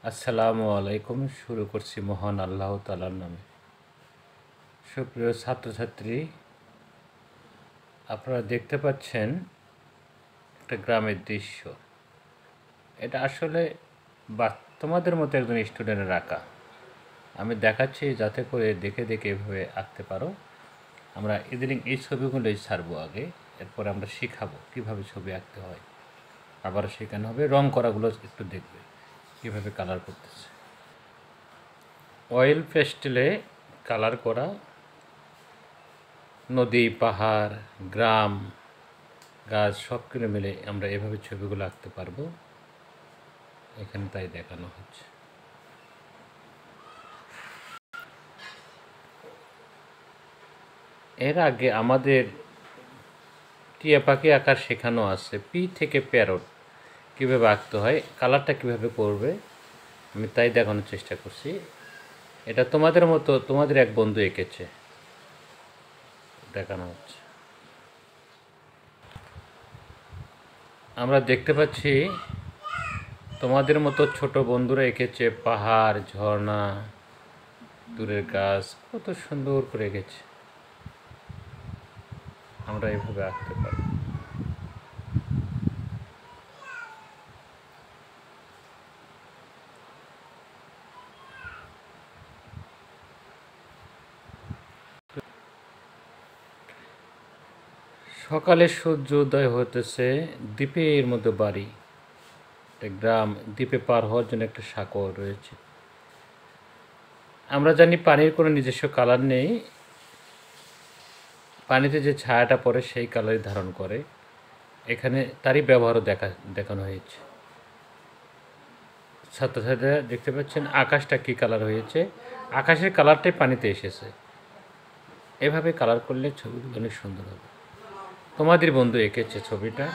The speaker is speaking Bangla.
আসসালামু আলাইকুম। শুরু করছি মহান আল্লাহ তাআলার নামে। সুপ্রিয় ছাত্রছাত্রী, আপনারা দেখতে পাচ্ছেন একটা গ্রামের দৃশ্য। এটা আসলে তোমাদের মতো একজন স্টুডেন্টের আঁকা। আমি দেখাচ্ছি যাতে করে দেখে দেখে এভাবে আঁকতে পারো। আমরা ইদানিং এই ছবিগুলোই ছাড়বো আগে, এরপরে আমরা শেখাবো কীভাবে ছবি আঁকতে হয়। আবারও শেখানো হবে, রং করাগুলো একটু দেখবে কীভাবে কালার করতেছে। অয়েল পেস্টেলে কালার করা নদী, পাহাড়, গ্রাম, গাছ সব কিছু মিলে আমরা এভাবে ছবিগুলো আঁকতে পারবো। এখানে তাই দেখানো হচ্ছে। এর আগে আমাদের টিয়া পাখি আঁকার শেখানো আছে, পি থেকে প্যারট কীভাবে আঁকতে হয়, কালারটা কীভাবে করবে, আমি তাই দেখানোর চেষ্টা করছি। এটা তোমাদের মতো তোমাদের এক বন্ধু এঁকেছে, দেখানো হচ্ছে। আমরা দেখতে পাচ্ছি তোমাদের মতো ছোট বন্ধুরা এঁকেছে পাহাড়, ঝর্ণা, দূরের গাছ, কত সুন্দর করে এঁকেছে। আমরা এভাবে আঁকতে পারি। সকালে সূর্য উদয় হতেছে, দ্বীপের মধ্যে বাড়ি, একটা গ্রাম, দ্বীপে পার হওয়ার জন্য একটা সাঁকো রয়েছে। আমরা জানি পানির কোনো নিজস্ব কালার নেই, পানিতে যে ছায়াটা পড়ে সেই কালারই ধারণ করে। এখানে তারই ব্যবহারও দেখানো হয়েছে। ছাত্রছাত্রীরা দেখতে পাচ্ছেন আকাশটা কী কালার হয়েছে, আকাশের কালারটাই পানিতে এসেছে। এভাবে কালার করলে ছবিগুলো অনেক সুন্দর হবে। তোমাদের বন্ধু এঁকেছে ছবিটা।